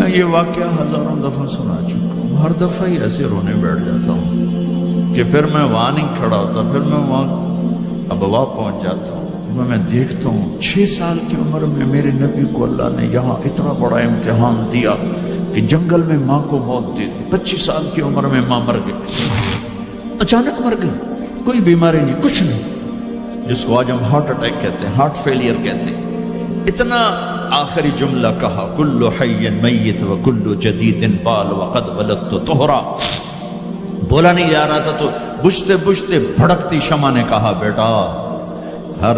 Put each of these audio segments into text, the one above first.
میں یہ واقعہ ہزاروں دفعہ سنا چکا ہوں، ہر دفعہ ہی ایسے رونے بیٹھ جاتا ہوں کہ پھر میں وہاں نہیں کھڑا ہوتا، پھر میں وہاں ابوا پہنچ جاتا ہوں۔ میں دیکھتا ہوں 6 سال کی عمر میں میرے نبی کو اللہ نے یہاں اتنا بڑا امتحان دیا کہ جنگل میں ماں کو موت دے دی۔ 25 سال کی عمر میں ماں مر گئی، اچانک مر گئی، کوئی بیماری نہیں، کچھ نہیں، جس کو آج ہم ہارٹ اٹیک کہتے ہیں، ہارٹ فیلئر کہتے ہیں۔ اتنا آخری جملہ کہا، کل حی میت و کل جدید بال وقد ولدت طہرا۔ بولا نہیں جا رہا تھا تو بجھتے بجھتے بھڑکتی شمع نے کہا، بیٹا ہر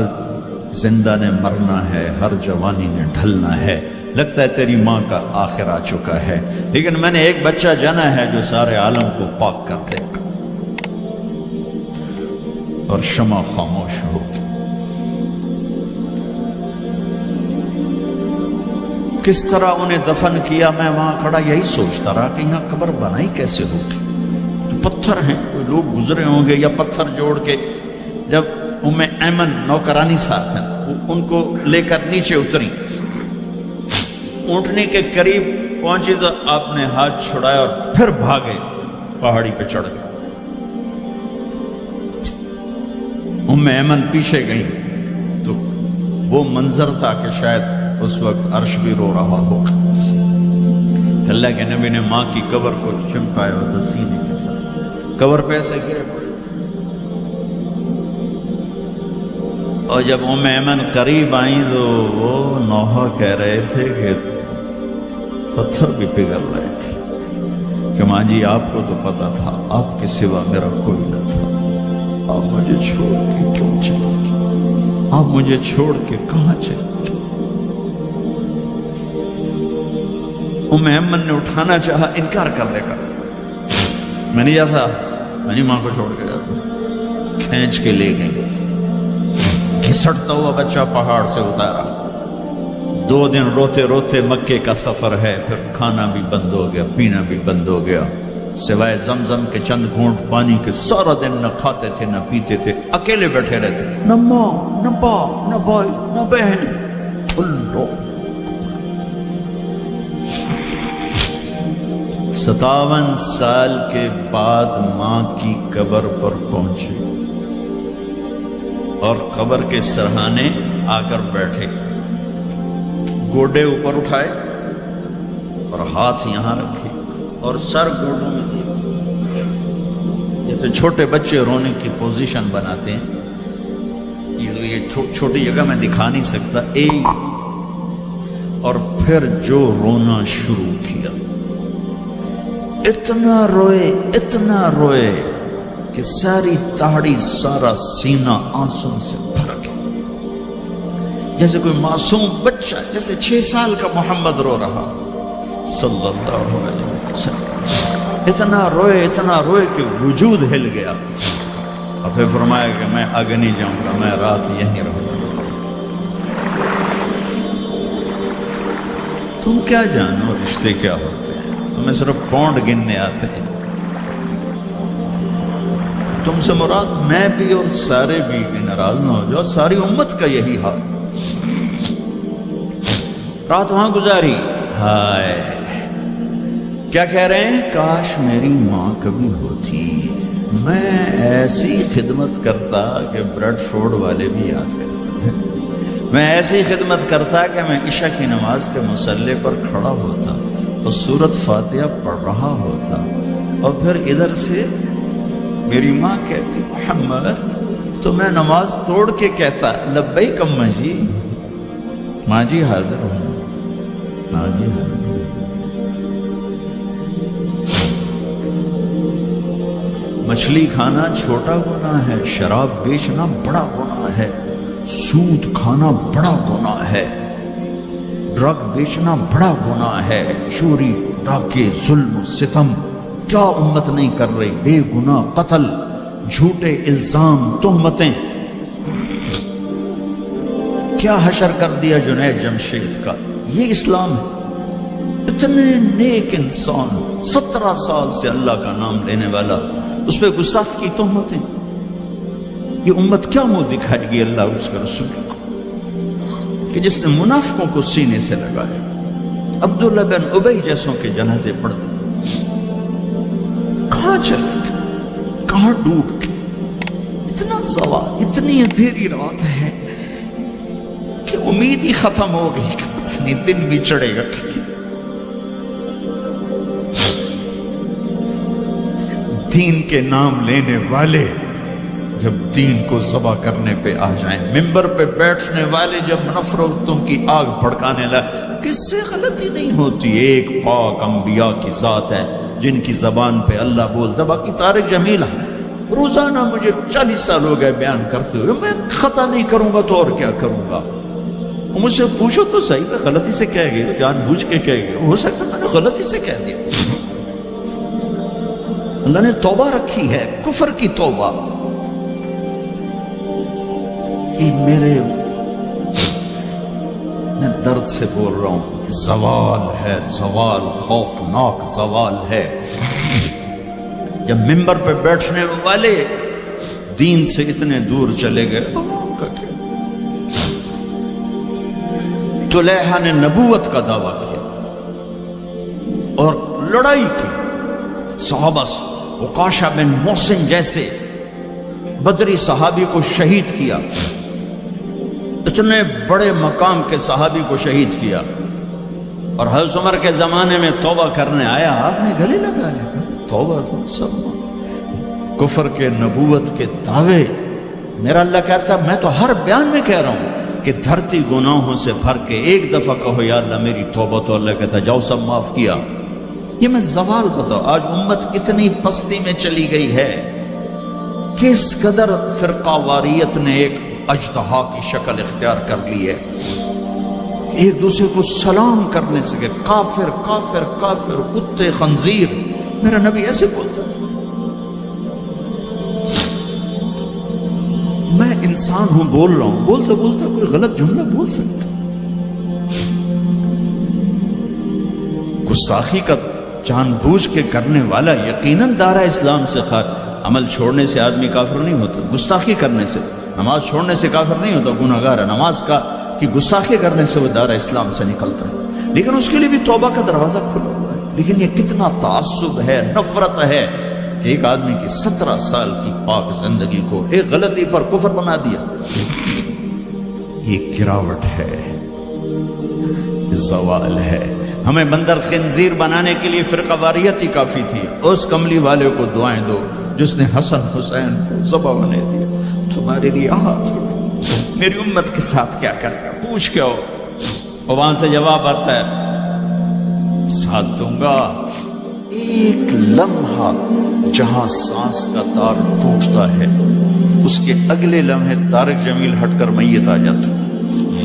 زندہ نے مرنا ہے، ہر جوانی نے ڈھلنا ہے، لگتا ہے تیری ماں کا آخر آ چکا ہے، لیکن میں نے ایک بچہ جانا ہے جو سارے عالم کو پاک کر دے گا۔ اور شمع خاموش ہو گئی۔ کس طرح انہیں دفن کیا، میں وہاں کھڑا یہی سوچتا رہا کہ یہاں قبر بنائی کیسے ہوگی؟ پتھر ہیں، کوئی لوگ گزرے ہوں گے یا پتھر جوڑ کے۔ جب ام ایمن نوکرانی ساتھ ہیں، ان کو لے کر نیچے اتری، اونٹنی کے قریب پہنچی تو آپ نے ہاتھ چھڑایا اور پھر بھاگے، پہاڑی پہ چڑھ گئے۔ ام ایمن پیچھے گئی تو وہ منظر تھا کہ شاید اس وقت عرش بھی رو رہا ہوگا۔ اللہ کے نبی نے ماں کی قبر کو چمٹایا اور سینے کے ساتھ قبر پہ ایسے گرے پڑے۔ اور جب ام ایمن قریب آئیں تو وہ نوحہ کہہ رہے تھے کہ پتھر بھی پگھل رہے تھے کہ ماں جی آپ کو تو پتا تھا آپ کے سوا میرا کوئی نہ تھا، آپ مجھے چھوڑ کے کیوں چلے گی؟ آپ مجھے چھوڑ کے کہاں چلے گی؟ ام ایمن نے اٹھانا چاہا، انکار کرنے کا، میں نہیں جاتا، میں نہیں ماں کو چھوڑ کے جاتا۔ کھینچ کے لے گئے، گھسٹتا ہوا بچہ پہاڑ سے اتارا۔ 2 دن روتے روتے مکے کا سفر ہے، پھر کھانا بھی بند ہو گیا، پینا بھی بند ہو گیا، سوائے زمزم کے چند گھونٹ پانی کے سارا دن نہ کھاتے تھے نہ پیتے تھے، اکیلے بیٹھے رہتے، نہ ماں نہ باپ نہ بھائی نہ بہن۔ اللہ 57 سال کے بعد ماں کی قبر پر پہنچے اور قبر کے سرہانے آ کر بیٹھے، گوڈے اوپر اٹھائے اور ہاتھ یہاں رکھے اور سر گوڈوں میں دیے، جیسے چھوٹے بچے رونے کی پوزیشن بناتے ہیں۔ یہ چھوٹی جگہ میں دکھا نہیں سکتا، اور پھر جو رونا شروع کیا، اتنا روئے کہ ساری تہاڑی سارا سینہ آنسوں سے بھر گیا، جیسے کوئی معصوم بچہ، جیسے 6 سال کا محمد رو رہا صلی اللہ علیہ وسلم۔ اتنا روئے کہ وجود ہل گیا، اور پھر فرمایا کہ میں آگے نہیں جاؤں گا، میں رات یہیں رہوں گا۔ تم کیا جانو رشتے کیا ہوتے ہیں، تمہیں صرف پونڈ گننے آتے ہیں۔ تم سے مراد میں بھی اور سارے بھی ناراض نہ ہو جاؤ، ساری امت کا یہی حال۔ رات وہاں گزاری، ہائے کیا کہہ رہے ہیں، کاش میری ماں کبھی ہوتی، میں ایسی خدمت کرتا کہ بریڈ فورڈ والے بھی یاد کرتے ہیں، میں ایسی خدمت کرتا کہ میں عشاء کی نماز کے مصلی پر کھڑا ہوتا اور سورۃ فاتحہ پڑھ رہا ہوتا، اور پھر ادھر سے میری ماں کہتی محمد، تو میں نماز توڑ کے کہتا لبیک اماں جی، ماں جی حاضر ہوں، ماں جی حاضر ہوں۔ مچھلی کھانا چھوٹا گناہ ہے، شراب بیچنا بڑا گناہ ہے، سود کھانا بڑا گناہ ہے، ڈرگ بیچنا بڑا گناہ ہے، چوری ڈاکے ظلم و ستم کیا امت نہیں کر رہی، بے گناہ قتل، جھوٹے الزام تہمتیں، کیا حشر کر دیا جنید جمشید کا۔ یہ اسلام ہے۔ اتنے نیک انسان، 17 سال سے اللہ کا نام لینے والا، اس پہ گستاخ کی تہمتیں، یہ امت کیا منہ دکھائے گی اللہ اس کے رسول کو، کہ جس نے منافقوں کو سینے سے لگایا، عبداللہ بن ابی جیسوں کے جنازے پڑھ دیں. کہاں چلے گئے, کہاں ڈوب کے. اتنا زوال, اتنی اندھیری رات ہے کہ امید ہی ختم ہو گئی کہ پتہ نہیں دن بھی چڑھے گا. دین کے نام لینے والے جب دین کو ذبح کرنے پہ آ جائیں, ممبر پہ بیٹھنے والے جب نفرتوں کی آگ بھڑکانے لگے, کس سے غلطی نہیں ہوتی. ایک پاک انبیاء کی ذات ہے جن کی زبان پہ اللہ بولتا. باقی طارق جمیل روزانہ مجھے 40 سال ہو گئے بیان کرتے ہوئے, میں خطا نہیں کروں گا تو اور کیا کروں گا. مجھ سے پوچھو تو صحیح, میں غلطی سے کہہ گیا, جان بوجھ کے کہہ گیا, ہو سکتا میں نے غلطی سے کہہ دیا. اللہ نے توبہ رکھی ہے, کفر کی توبہ. میرے میں درد سے بول رہا ہوں, زوال ہے, زوال خوفناک زوال ہے. جب ممبر پہ بیٹھنے والے دین سے اتنے دور چلے گئے. طلیحہ نے نبوت کا دعویٰ کیا اور لڑائی کی صحابہ سے. عکاشہ بن محسن جیسے بدری صحابی کو شہید کیا, اتنے بڑے مقام کے صحابی کو شہید کیا. اور حضرت عمر کے زمانے میں توبہ کرنے آیا, آپ نے گلے لگا لیا توبہ تو سب کفر کے نبوت کے دعوے. میرا اللہ کہتا میں تو ہر بیان میں کہہ رہا ہوں کہ دھرتی گناہوں سے بھر کے ایک دفعہ کہو یا اللہ میری توبہ, تو اللہ کہتا جاؤ سب معاف کیا. یہ میں زوال بتاؤ. آج امت کتنی پستی میں چلی گئی ہے, کس قدر فرقہ واریت نے ایک اجتہا کی شکل اختیار کر لی ہے. ایک دوسرے کو سلام کرنے سے کہ کافر کافر کافر, کتے خنزیر. میرا نبی ایسے بولتا تھا. میں انسان ہوں, بول رہا ہوں, بولتا بولتا کوئی غلط جملہ بول سکتا. گستاخی کا جان بوجھ کے کرنے والا یقیناً دارہ اسلام سے عمل چھوڑنے سے آدمی کافر نہیں ہوتا. گستاخی کرنے سے, نماز چھوڑنے سے کافر نہیں ہوتا, گناہ گار ہے. نماز کی گستاخی کرنے سے وہ دارہ اسلام سے نکلتا ہے, لیکن اس کے لیے بھی توبہ کا دروازہ کھلا ہوا ہے. لیکن یہ کتنا تعصب ہے, نفرت ہے کہ ایک آدمی کی 17 سال کی پاک زندگی کو ایک غلطی پر کفر بنا دیا. یہ گراوٹ ہے, زوال ہے. ہمیں بندر خنزیر بنانے کے لیے فرقہ واریت ہی کافی تھی. اس کملی والے کو دعائیں دو جس نے حسن حسین کو ذبح بنا دیا. تمہارے لیے میری امت کے ساتھ کیا کرے گا, پوچھ کے ہو. اور وہاں سے جواب آتا ہے ساتھ دوں گا. ایک لمحہ جہاں سانس کا تار ٹوٹتا ہے, اس کے اگلے لمحے طارق جمیل ہٹ کر میت آ جاتا,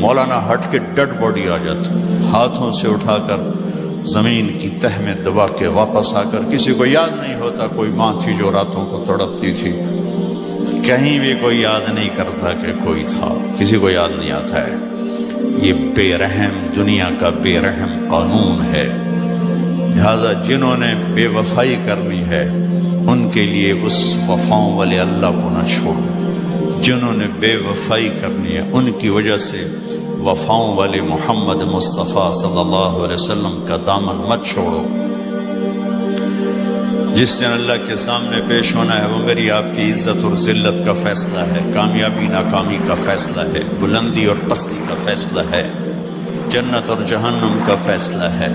مولانا ہٹ کے ڈیڈ باڈی آ جاتا, ہاتھوں سے اٹھا کر زمین کی تہ میں دبا کے واپس آ کر. کسی کو یاد نہیں ہوتا کوئی ماں تھی جو راتوں کو تڑپتی تھی, کہیں بھی کوئی یاد نہیں کرتا کہ کوئی تھا, کسی کو یاد نہیں آتا ہے. یہ بے رحم دنیا کا بے رحم قانون ہے. لہذا جنہوں نے بے وفائی کرنی ہے ان کے لیے اس وفاؤں والے اللہ کو نہ چھوڑو. جنہوں نے بے وفائی کرنی ہے ان کی وجہ سے وفاؤں والے محمد مصطفیٰ صلی اللہ علیہ وسلم کا دامن مت چھوڑو. جس دن اللہ کے سامنے پیش ہونا ہے وہ میری آپ کی عزت اور ذلت کا فیصلہ ہے, کامیابی ناکامی کا فیصلہ ہے, بلندی اور پستی کا فیصلہ ہے, جنت اور جہنم کا فیصلہ ہے.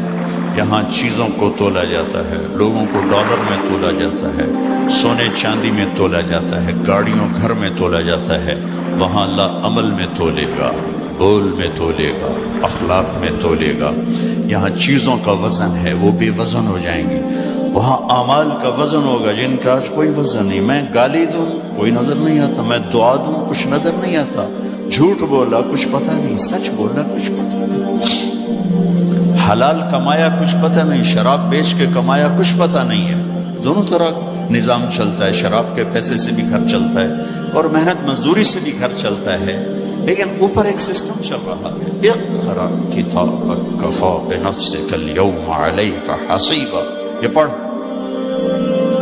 یہاں چیزوں کو تولا جاتا ہے, لوگوں کو ڈالر میں تولا جاتا ہے, سونے چاندی میں تولا جاتا ہے, گاڑیوں گھر میں تولا جاتا ہے. وہاں اللہ عمل میں تولے گا, بول میں تولے گا, اخلاق میں تولے گا. یہاں چیزوں کا وزن ہے, وہ بے وزن ہو جائیں گی. وہاں اعمال کا وزن ہوگا جن کا آج کوئی وزن نہیں. میں گالی دوں کوئی نظر نہیں آتا, میں دعا دوں کچھ نظر نہیں آتا, جھوٹ بولا کچھ پتہ نہیں, سچ بولا کچھ پتہ نہیں, حلال کمایا کچھ پتہ نہیں, شراب بیچ کے کمایا کچھ پتہ نہیں ہے. دونوں طرح نظام چلتا ہے, شراب کے پیسے سے بھی گھر چلتا ہے اور محنت مزدوری سے بھی گھر چلتا ہے, لیکن اوپر ایک سسٹم چل رہا ہے. اقرأ کتابک کفی بنفسک اليوم علیک حسیبا. یہ پڑھ,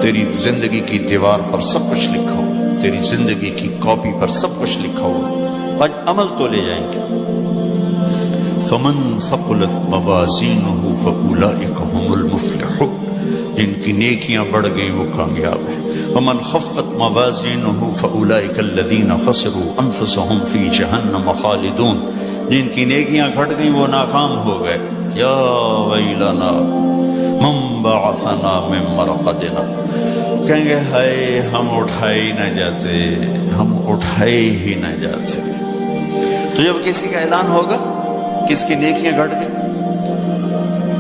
تیری زندگی کی دیوار پر سب کچھ لکھا ہو, تیری زندگی کی کاپی پر سب کچھ لکھا ہو. آج عمل تو لے جائیں گے. فمن ثقلت موازینہ فاولئک هم المفلحون، جن کی نیکیاں بڑھ گئیں وہ کامیاب ہیں۔ ومن خفت موازینہ فاولئک الذین خسروا انفسهم فی جہنم خالدون، جن کی نیکیاں گھٹ گئیں وہ ناکام ہو گئے۔ یا ویلنا من بعثنا من مرقدنا، کہیں گے ہائے ہم اٹھائے ہی نہ جاتے، ہم اٹھائے ہی نہ جاتے۔ تو جب کسی کا اعلان ہوگا کس کی نیکیاں گھٹ گئی،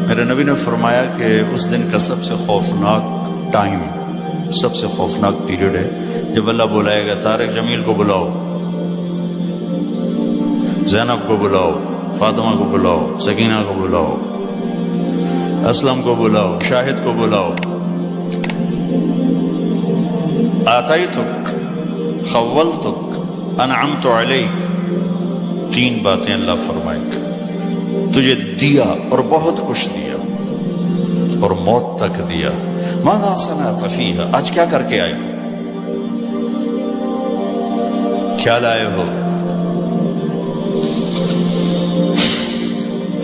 میرے نبی نے فرمایا کہ اس دن کا سب سے خوفناک ٹائم، سب سے خوفناک پیریڈ ہے جب اللہ بلائے گا طارق جمیل کو بلاؤ، زینب کو بلاؤ، فاطمہ کو بلاؤ، سکینہ کو بلاؤ، اسلم کو بلاؤ، شاہد کو بلاؤ، آتیتک خولتک انعمت علیک، تین باتیں اللہ فرمائے گا، تجھے دیا اور بہت کچھ دیا اور موت تک دیا۔ ماذا صنعت فیہا، آج کیا کر کے آئے ہو، کیا لائے ہو؟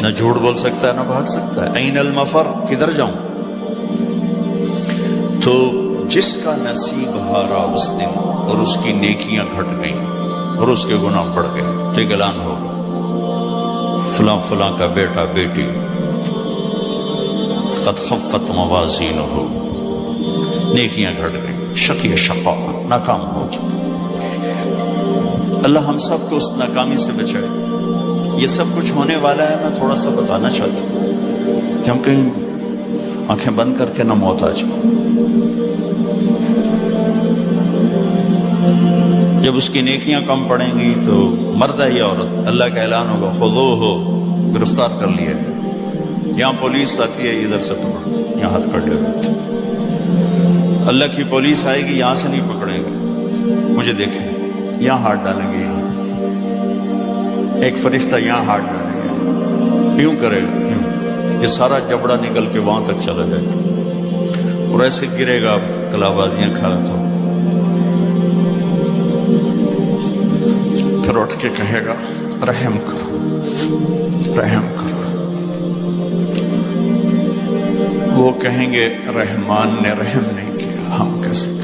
نہ جھوٹ بول سکتا ہے نہ بھاگ سکتا ہے۔ این المفر، کدھر جاؤں؟ تو جس کا نصیب ہارا اس دن اور اس کی نیکیاں گھٹ گئیں اور اس کے گناہ بڑھ گئے تو ایک اعلان ہوگا، فلاں فلاں کا بیٹا بیٹی قد خفت موازینہ، نیکیاں گھٹ گئیں، شقی شقا، ناکام ہو گیا۔ اللہ ہم سب کو اس ناکامی سے بچائے۔ یہ سب کچھ ہونے والا ہے، میں تھوڑا سا بتانا چاہتا ہوں کہ ہم کہیں آنکھیں بند کر کے نہ موت آ جائے۔ جب اس کی نیکیاں کم پڑیں گی تو مرد ہے یا عورت، اللہ کا اعلان ہوگا خذوہ، گرفتار کر لیا گیا۔ یہاں پولیس آتی ہے، ادھر سے پکڑ دو، یہاں ہاتھ کر لے دیتے۔ اللہ کی پولیس آئے گی، یہاں سے نہیں پکڑیں گے، مجھے دیکھیں، یہاں ہاتھ ڈالیں گے، یہاں ایک فرشتہ یہاں ہاتھ ڈالیں گے، یوں کرے گا، یوں، یہ سارا جبڑا نکل کے وہاں تک چلا جائے گا اور ایسے گرے گا کلا بازیاں کھا تو پھر اٹھ کے کہے گا رحم کرو، رحم کرو۔ وہ کہیں گے رحمان نے رحم نہیں کیا، ہم کیسے